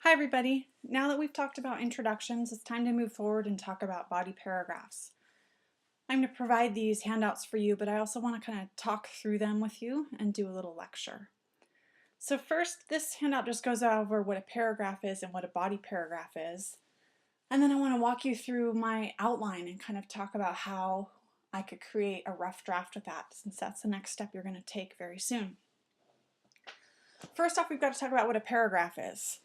Hi everybody. Now that we've talked about introductions, it's time to move forward and talk about body paragraphs. I'm going to provide these handouts for you, but I also want to kind of talk through them with you and do a little lecture. So first, this handout just goes over what a paragraph is and what a body paragraph is. And then I want to walk you through my outline and kind of talk about how I could create a rough draft with that, since that's the next step you're going to take very soon. First off, we've got to talk about what a paragraph is.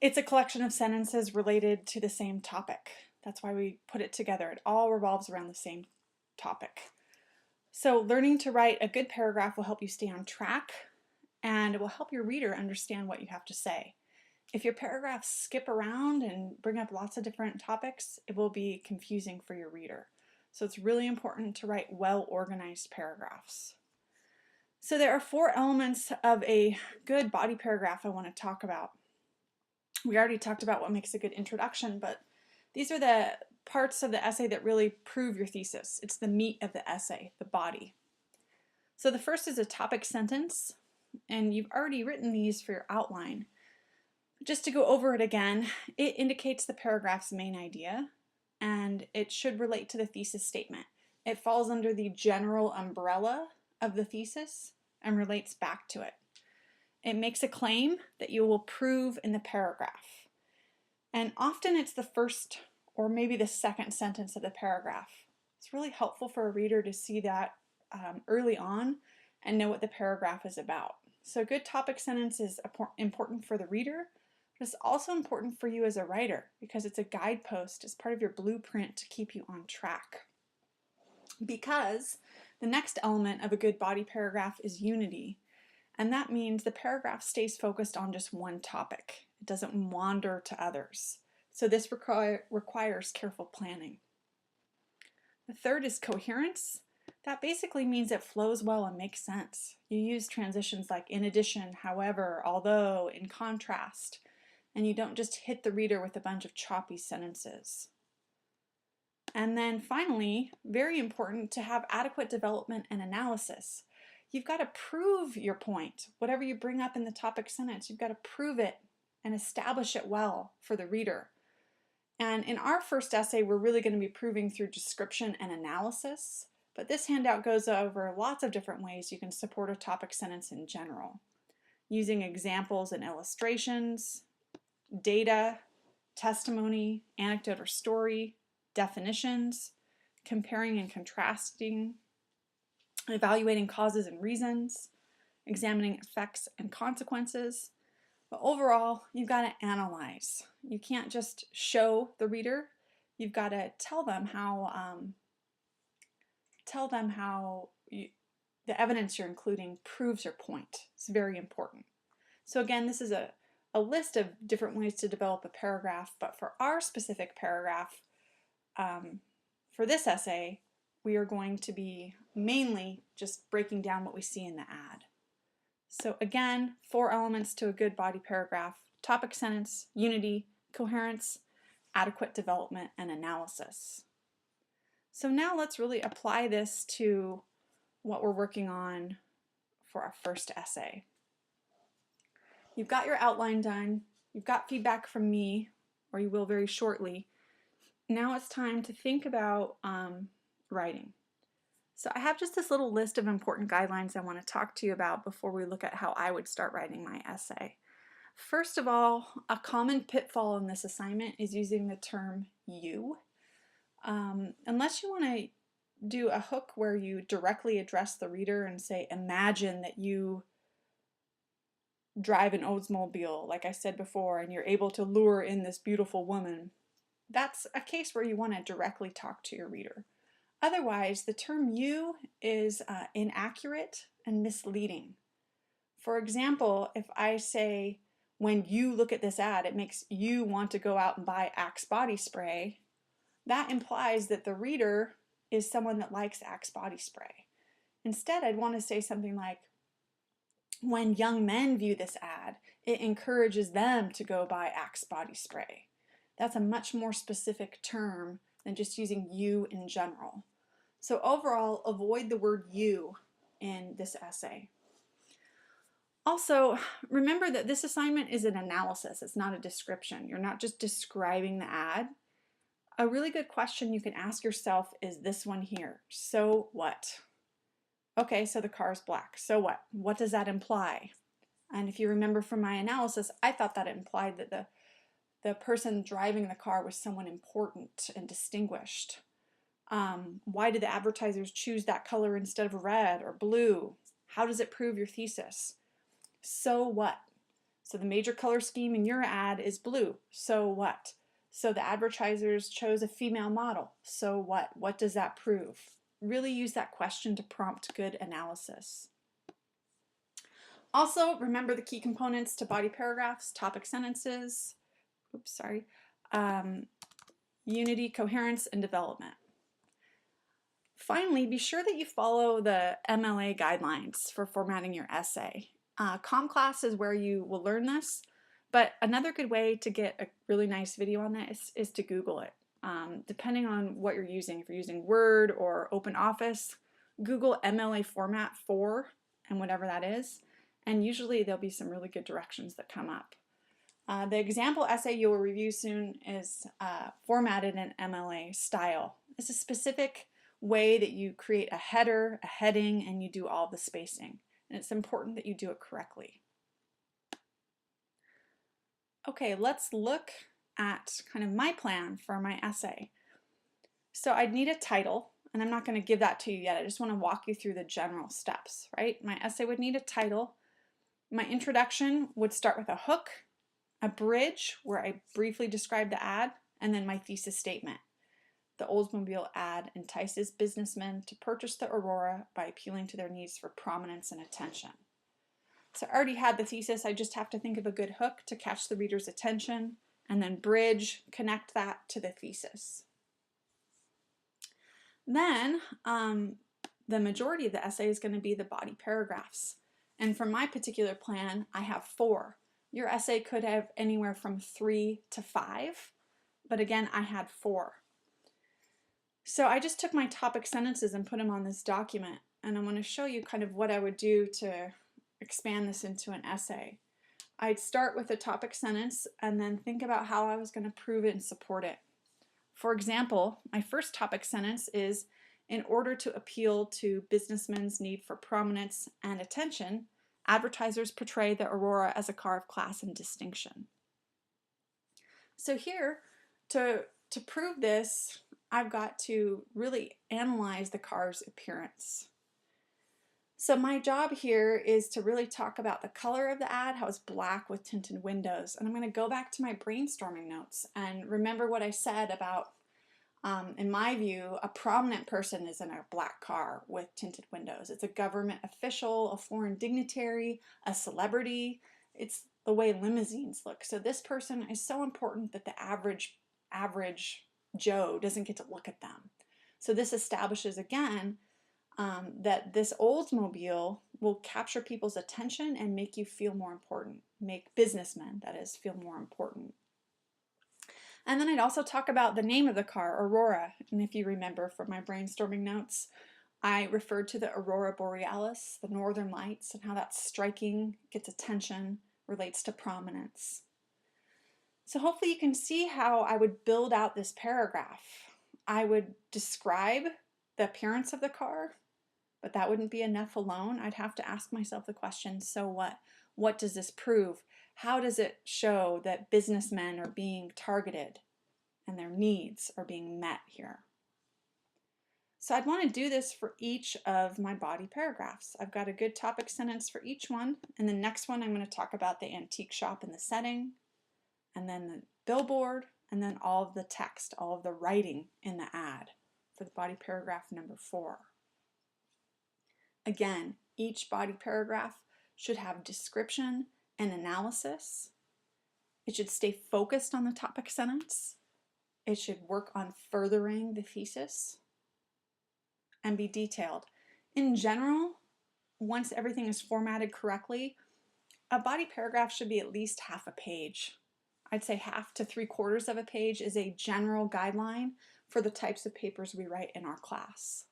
It's a collection of sentences related to the same topic. That's why we put it together. It all revolves around the same topic. So learning to write a good paragraph will help you stay on track, and it will help your reader understand what you have to say. If your paragraphs skip around and bring up lots of different topics, it will be confusing for your reader. So it's really important to write well-organized paragraphs. So there are 4 elements of a good body paragraph I want to talk about. We already talked about what makes a good introduction, but these are the parts of the essay that really prove your thesis. It's the meat of the essay, the body. So the first is a topic sentence, and you've already written these for your outline. Just to go over it again, it indicates the paragraph's main idea, and it should relate to the thesis statement. It falls under the general umbrella of the thesis and relates back to it. It makes a claim that you will prove in the paragraph. And often it's the first or maybe the second sentence of the paragraph. It's really helpful for a reader to see that early on and know what the paragraph is about. So a good topic sentence is important for the reader, but it's also important for you as a writer because it's a guidepost, it's part of your blueprint to keep you on track. Because the next element of a good body paragraph is unity. And that means the paragraph stays focused on just one topic. It doesn't wander to others. So this requires careful planning. The third is coherence. That basically means it flows well and makes sense. You use transitions like in addition, however, although, in contrast, and you don't just hit the reader with a bunch of choppy sentences. And then finally, very important, to have adequate development and analysis. You've got to prove your point. Whatever you bring up in the topic sentence, you've got to prove it and establish it well for the reader. And in our first essay, we're really going to be proving through description and analysis, but this handout goes over lots of different ways you can support a topic sentence in general, using examples and illustrations, data, testimony, anecdote or story, definitions, comparing and contrasting, evaluating causes and reasons, examining effects and consequences. But overall, you've got to analyze. You can't just show the reader. You've got to tell them how the evidence you're including proves your point. It's very important. So again, this is a list of different ways to develop a paragraph, but for our specific paragraph, for this essay, we are going to be mainly just breaking down what we see in the ad. So again, 4 elements to a good body paragraph: topic sentence, unity, coherence, adequate development, and analysis. So now let's really apply this to what we're working on for our first essay. You've got your outline done, you've got feedback from me, or you will very shortly. Now it's time to think about writing. So I have just this little list of important guidelines I want to talk to you about before we look at how I would start writing my essay. First of all, a common pitfall in this assignment is using the term you. Unless you want to do a hook where you directly address the reader and say, imagine that you drive an Oldsmobile, like I said before, and you're able to lure in this beautiful woman. That's a case where you want to directly talk to your reader. Otherwise, the term you is inaccurate and misleading. For example, if I say, when you look at this ad, it makes you want to go out and buy Axe body spray, that implies that the reader is someone that likes Axe body spray. Instead, I'd want to say something like, when young men view this ad, it encourages them to go buy Axe body spray. That's a much more specific term than just using you in general. So overall, avoid the word you in this essay. Also, remember that this assignment is an analysis. It's not a description. You're not just describing the ad. A really good question you can ask yourself is this one here. So what? Okay, so the car is black. So what? What does that imply? And if you remember from my analysis, I thought that it implied that the person driving the car was someone important and distinguished. Why did the advertisers choose that color instead of red or blue? How does it prove your thesis? So what? So the major color scheme in your ad is blue. So what? So the advertisers chose a female model. So what? What does that prove? Really use that question to prompt good analysis. Also, remember the key components to body paragraphs, topic sentences, unity, coherence, and development. Finally, be sure that you follow the MLA guidelines for formatting your essay. Comm class is where you will learn this, but another good way to get a really nice video on that is to Google it. Depending on what you're using, if you're using Word or OpenOffice, Google MLA format for and whatever that is, and usually there'll be some really good directions that come up. The example essay you will review soon is formatted in MLA style. It's a specific way that you create a header, a heading, and you do all the spacing. And it's important that you do it correctly. Okay, let's look at kind of my plan for my essay. So I'd need a title, and I'm not going to give that to you yet. I just want to walk you through the general steps, right? My essay would need a title. My introduction would start with a hook, a bridge where I briefly describe the ad, and then my thesis statement. The Oldsmobile ad entices businessmen to purchase the Aurora by appealing to their needs for prominence and attention. So I already had the thesis. I just have to think of a good hook to catch the reader's attention, and then bridge, connect that to the thesis. Then the majority of the essay is going to be the body paragraphs. And for my particular plan, I have 4. Your essay could have anywhere from 3 to 5, but again, I had 4. So I just took my topic sentences and put them on this document, and I want to show you kind of what I would do to expand this into an essay. I'd start with a topic sentence and then think about how I was going to prove it and support it. For example, my first topic sentence is, in order to appeal to businessmen's need for prominence and attention, advertisers portray the Aurora as a car of class and distinction. So here, to prove this, I've got to really analyze the car's appearance. So my job here is to really talk about the color of the ad, how it's black with tinted windows. And I'm going to go back to my brainstorming notes and remember what I said about, in my view, a prominent person is in a black car with tinted windows. It's a government official, a foreign dignitary, a celebrity. It's the way limousines look. So this person is so important that the average Joe doesn't get to look at them. So this establishes again that this Oldsmobile will capture people's attention and make you feel more important, make businessmen, that is, feel more important. And then I'd also talk about the name of the car, Aurora. And if you remember from my brainstorming notes, I referred to the Aurora Borealis, the northern lights, and how that's striking, gets attention, relates to prominence. So hopefully you can see how I would build out this paragraph. I would describe the appearance of the car, but that wouldn't be enough alone. I'd have to ask myself the question, so what? What does this prove? How does it show that businessmen are being targeted and their needs are being met here? So I'd want to do this for each of my body paragraphs. I've got a good topic sentence for each one, and the next one I'm going to talk about the antique shop and the setting, and then the billboard, and then all of the text, all of the writing in the ad for the body paragraph number 4. Again, each body paragraph should have description and analysis. It should stay focused on the topic sentence. It should work on furthering the thesis and be detailed. In general, once everything is formatted correctly, a body paragraph should be at least half a page. I'd say half to 3/4 of a page is a general guideline for the types of papers we write in our class.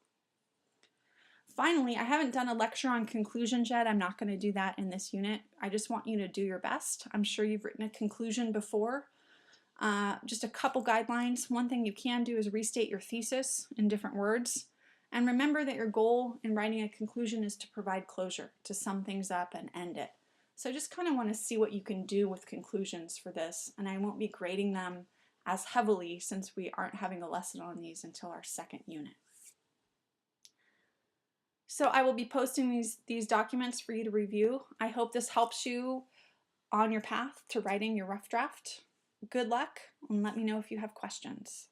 Finally, I haven't done a lecture on conclusions yet. I'm not going to do that in this unit. I just want you to do your best. I'm sure you've written a conclusion before. Just a couple guidelines. One thing you can do is restate your thesis in different words. And remember that your goal in writing a conclusion is to provide closure, to sum things up and end it. So I just kind of want to see what you can do with conclusions for this. And I won't be grading them as heavily since we aren't having a lesson on these until our second unit. So I will be posting these documents for you to review. I hope this helps you on your path to writing your rough draft. Good luck, and let me know if you have questions.